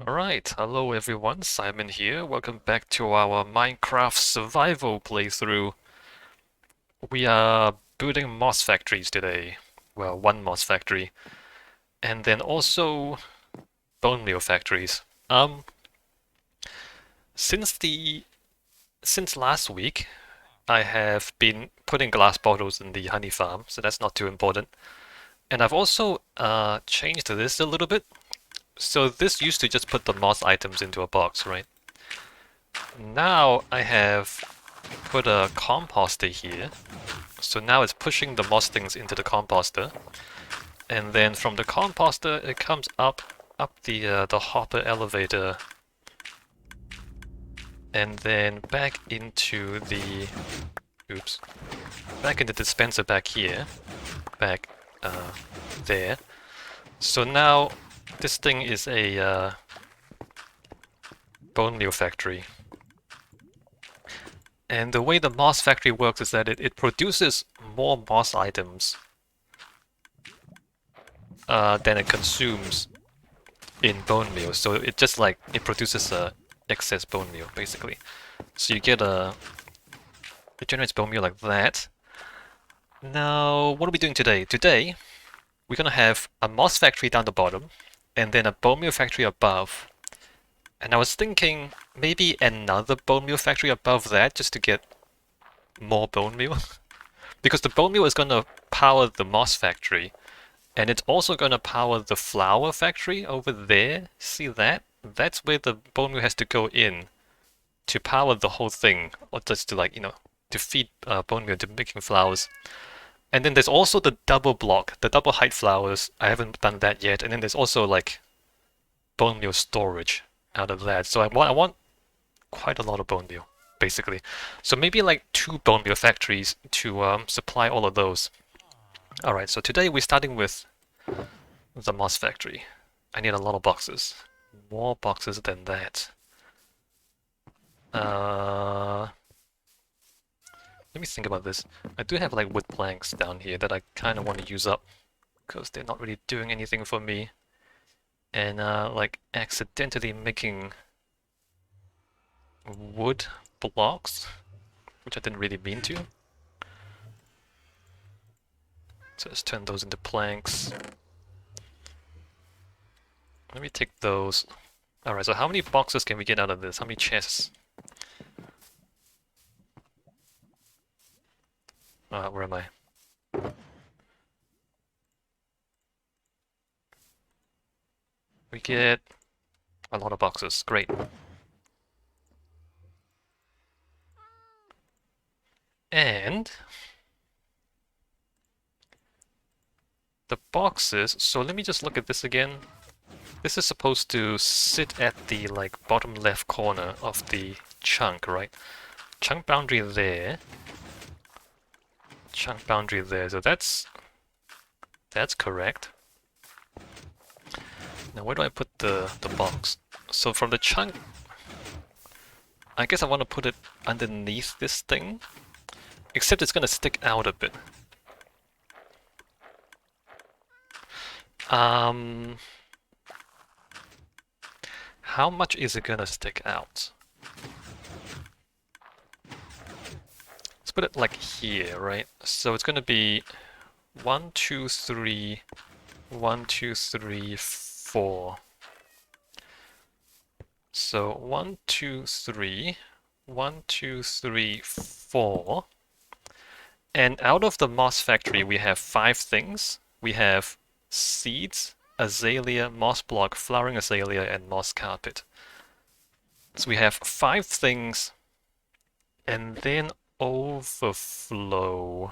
Alright, hello everyone, Simon here. Welcome back to our Minecraft survival playthrough. We are building moss factories today. Well, one moss factory. And then also bone meal factories. Since last week, I have been putting glass bottles in the honey farm, so that's not too important. And I've also changed this a little bit. So this used to just put the moss items into a box, right? Now I have put a composter here. So now it's pushing the moss things into the composter. And then from the composter it comes up the hopper elevator and then back into the back into the dispenser back here. Back there. So now this thing is a bone meal factory. And the way the moss factory works is that it produces more moss items than it consumes in bone meal. So it just like it produces excess bone meal basically. So you get it generates bone meal like that. Now, what are we doing today? Today, we're gonna have a moss factory down the bottom, and then a bone meal factory above. And I was thinking maybe another bone meal factory above that just to get more bone meal. Because the bone meal is gonna power the moss factory, and it's also gonna power the flour factory over there. See that? That's where the bone meal has to go in to power the whole thing, or just to like, to feed bone meal to making flowers. And then there's also the double block, the double height flowers. I haven't done that yet. And then there's also like bone meal storage out of that. So I want quite a lot of bone meal, basically. So maybe like 2 bone meal factories to supply all of those. Alright, so today we're starting with the moss factory. I need a lot of boxes. More boxes than that. Let me think about this. I do have like wood planks down here that I kind of want to use up because they're not really doing anything for me. And like accidentally making wood blocks, which I didn't really mean to. So let's turn those into planks. Let me take those. Alright, so how many boxes can we get out of this? How many chests? Where am I? We get a lot of boxes. Great. And the boxes, so let me just look at this again. This is supposed to sit at the like bottom left corner of the chunk, right? Chunk boundary there. Chunk boundary there. So that's correct. Now where do I put the box? So from the chunk, I guess I want to put it underneath this thing. Except it's gonna stick out a bit. How much is it gonna stick out? Let's put it like here, right? So it's gonna be 1, 2, 3, 1, 2, 3, 4. So 1, 2, 3, 1, 2, 3, 4. And out of the moss factory, we have 5 things. We have seeds, azalea, moss block, flowering azalea, and moss carpet. So we have 5 things, and then overflow.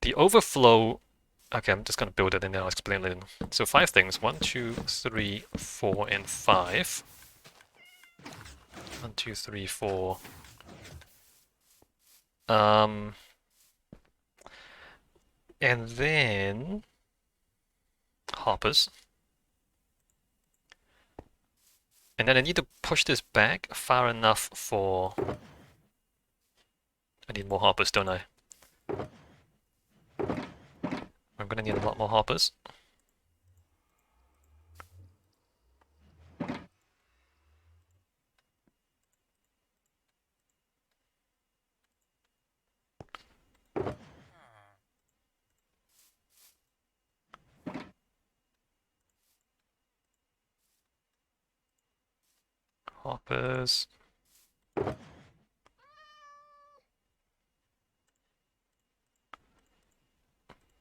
The overflow, okay, I'm just gonna build it and then I'll explain it. So 5 things, 1, 2, 3, 4, and 5. 1, 2, 3, 4. And then hoppers. And then I need to push this back far enough for... I need more hoppers, don't I? I'm gonna need a lot more hoppers. hoppers.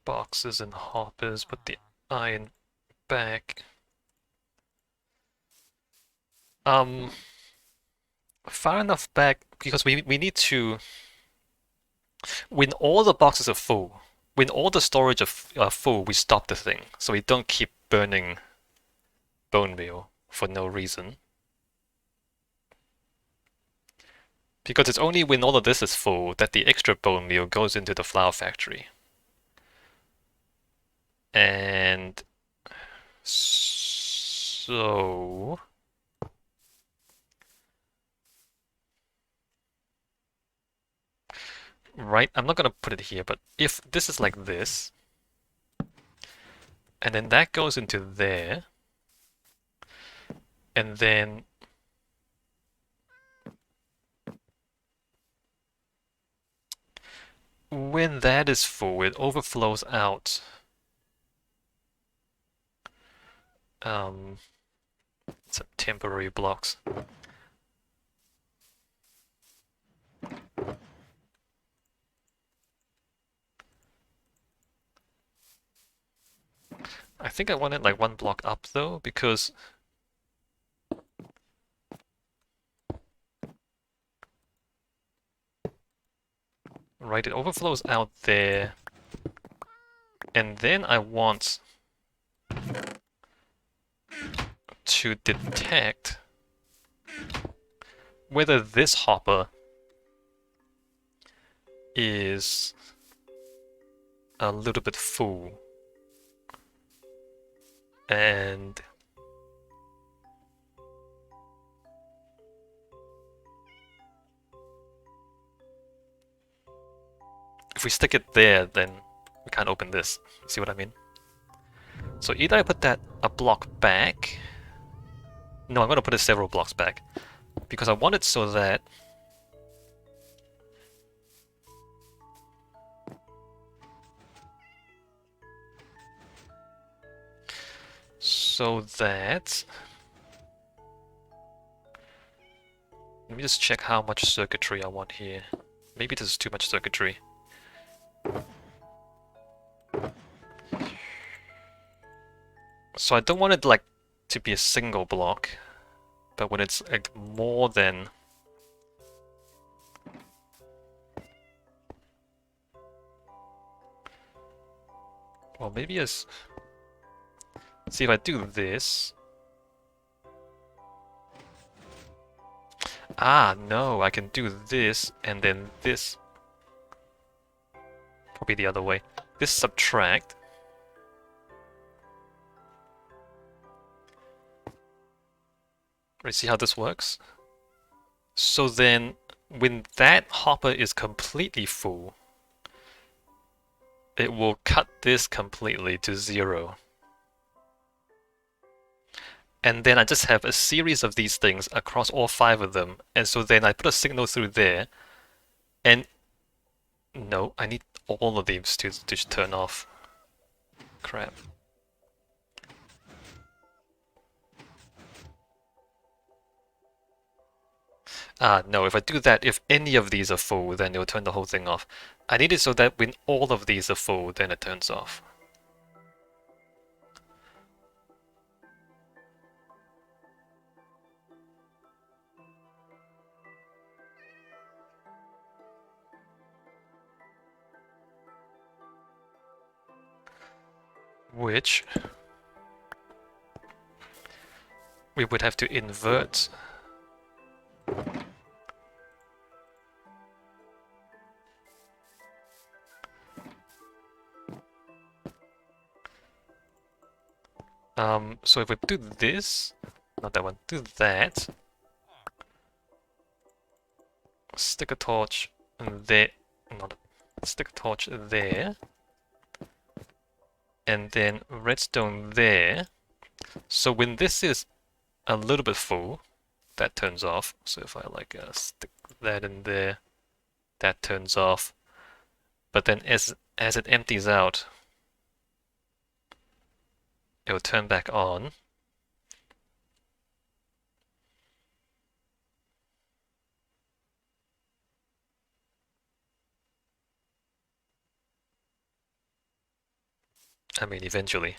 Boxes and hoppers, put the iron back. Far enough back because we need to, when all the boxes are full, when all the storage are full, we stop the thing, so we don't keep burning bone meal for no reason. Because it's only when all of this is full that the extra bone meal goes into the flour factory. And so right, I'm not gonna put it here, but if this is like this, and then that goes into there, and then when that is full, it overflows out. Some temporary blocks. I think I want it like one block up though, because right, it overflows out there, and then I want to detect whether this hopper is a little bit full. And if we stick it there, then we can't open this. See what I mean? So either I put that a block back. No, I'm going to put it several blocks back. Because I want it so that let me just check how much circuitry I want here. Maybe this is too much circuitry. So I don't want it like to be a single block, but when it's like more than well, maybe as see if I do this. Ah, no, I can do this and then this. Probably the other way. This subtract. Right, see how this works? So then, when that hopper is completely full, it will cut this completely to 0. And then I just have a series of these things across all 5 of them. And so then I put a signal through there. And no, I need all of these to turn off. Crap. Ah, no, if I do that, if any of these are full, then it'll turn the whole thing off. I need it so that when all of these are full, then it turns off. Which we would have to invert. So if we do this, not that one, do that, stick a torch there, not stick a torch there, and then redstone there. So when this is a little bit full, that turns off. So if I like stick that in there, that turns off. But then as it empties out, it will turn back on. I mean, eventually.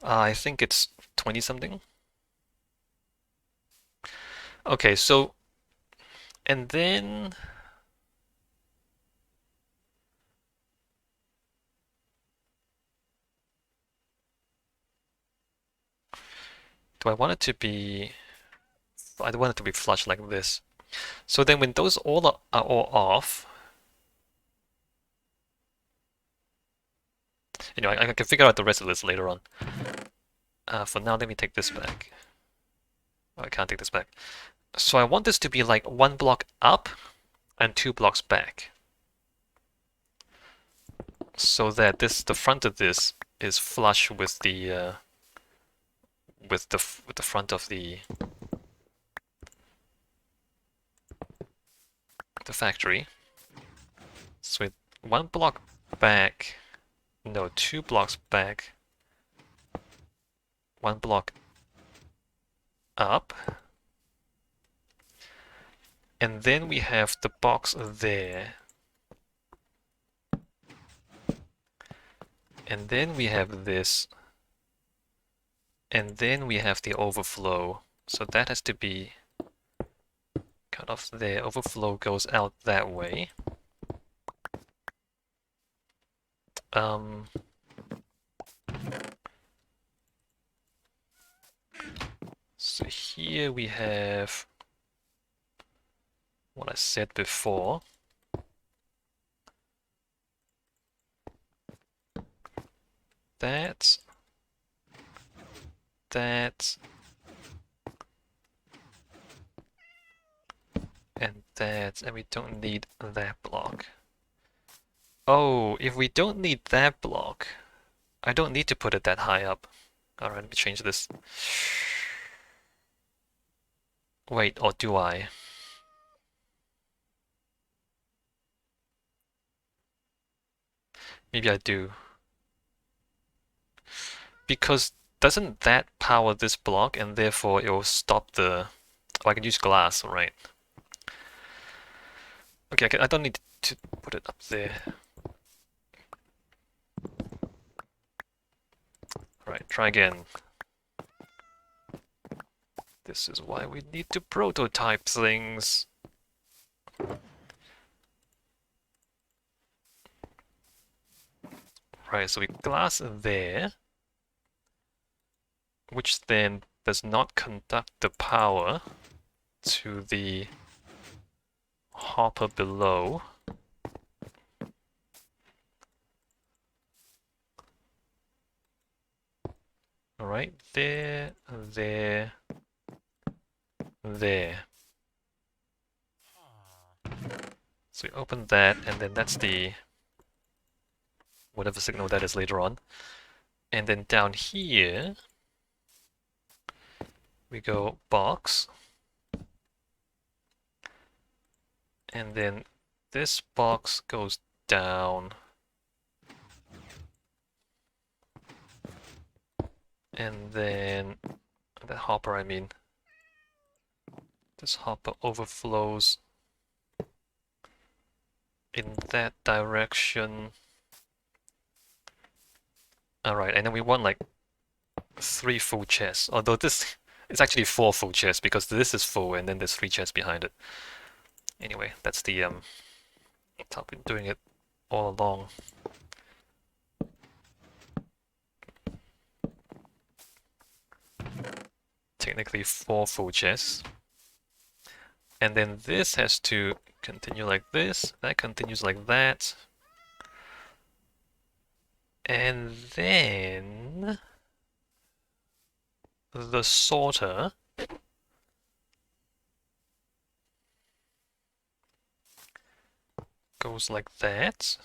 I think it's 20 something. Okay, so, and then, do I want it to be, I want it to be flush like this. So then when those are all off, I can figure out the rest of this later on. For now, let me take this back. Oh, I can't take this back. So I want this to be like 1 block up and 2 blocks back. So that the front of this is flush with the front of the factory. So 1 block back, no, 2 blocks back, 1 block up, and then we have the box there, and then we have this, and then we have the overflow. So that has to be cut off there. Overflow goes out that way. So here we have what I said before. That, and that, and we don't need that block. Oh, if we don't need that block, I don't need to put it that high up. Alright, let me change this. Wait, or do I? Maybe I do. Because doesn't that power this block and therefore it will stop the... Oh, I can use glass, right? Okay, I don't need to put it up there. Right, try again. This is why we need to prototype things. Right, so we glass there, which then does not conduct the power to the hopper below. Alright, there, there, there. So we open that, and then that's the whatever signal that is later on. And then down here, we go box. And then this box goes down. And then the hopper, I mean, this hopper overflows in that direction. Alright, and then we want like 3 full chests. Although this is actually 4 full chests because this is full and then there's 3 chests behind it. Anyway, that's the how I've been doing it all along. Technically 4 full chests. And then this has to continue like this, that continues like that. And then the sorter goes like that.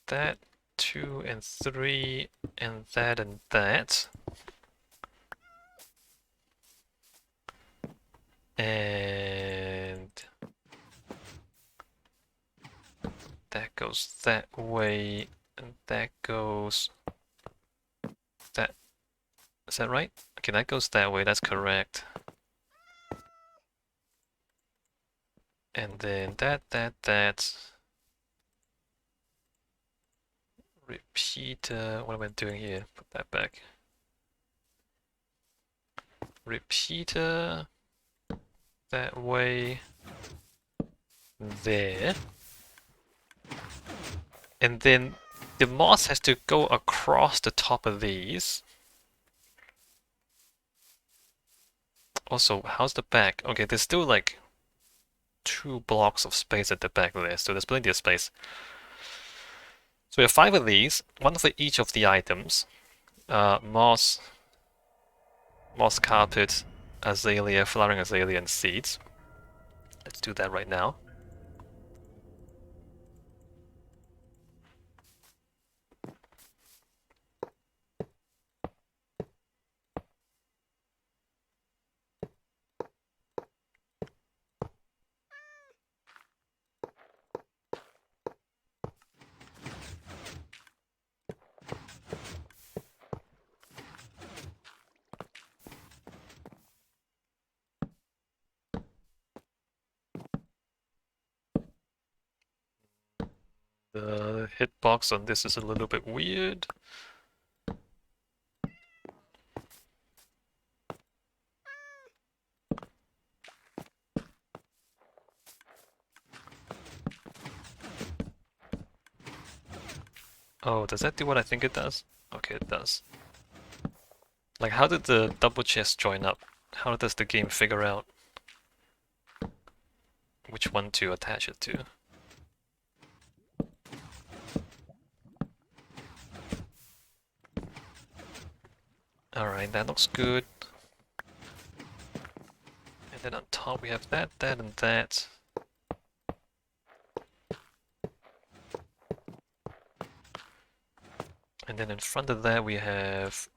That, 2 and 3, and that and that. And that goes that way, and that goes that. Is that right? Okay, that goes that way, that's correct. And then that. Repeater, what am I doing here? Put that back. Repeater, that way, there. And then the moss has to go across the top of these. Also, how's the back? Okay, there's still like 2 blocks of space at the back there, so there's plenty of space. So we have 5 of these, one for each of the items. Moss, moss carpet, azalea, flowering azalea, and seeds. Let's do that right now. The hitbox on this is a little bit weird. Oh, does that do what I think it does? Okay, it does. Like, how did the double chest join up? How does the game figure out which one to attach it to? Alright, that looks good. And then on top we have that, that, and that. And then in front of that we have...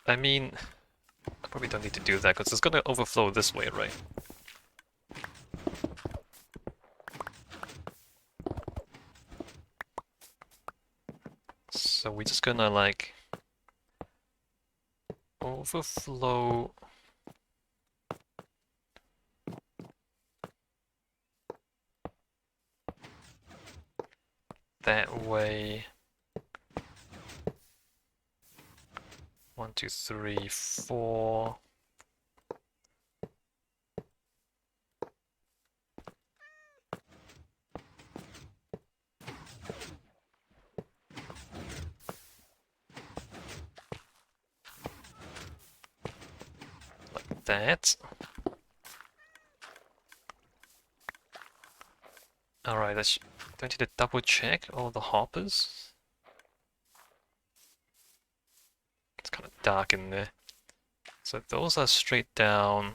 I mean, I probably don't need to do that because it's gonna overflow this way, right? So we're just gonna like overflow that way. 1, 2, 3, 4. Like that. Alright, do I need to double check all the hoppers? It's kind of dark in there. So those are straight down.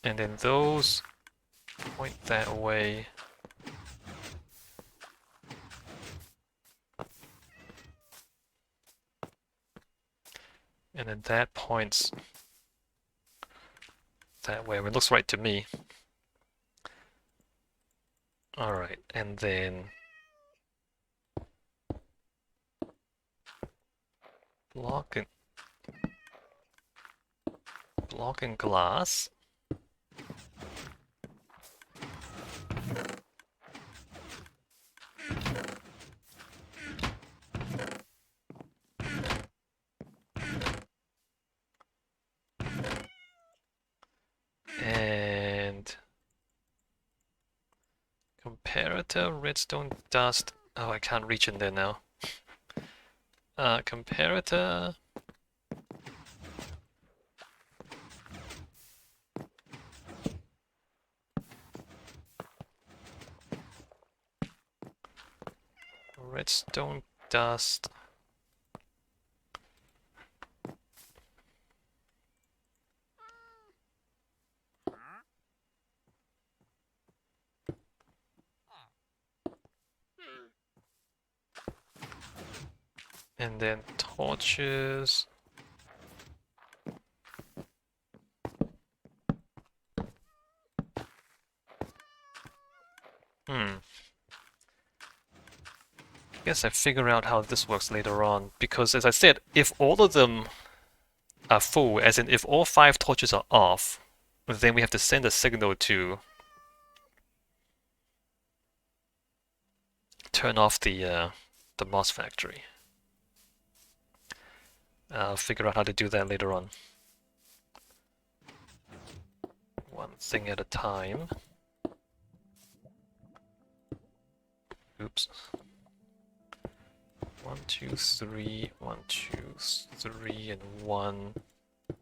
And then those point that way. And then that points that way. I mean, it looks right to me. Alright, and then block and glass. And comparator, redstone dust. Oh, I can't reach in there now. Comparator. Redstone dust. And then torches. guess I figure out how this works later on, because as I said, if all of them are full, as in if all 5 torches are off, then we have to send a signal to turn off the moss factory. I'll figure out how to do that later on. One thing at a time. Oops. 1, 2, 3, 1, 2, 3, and 1.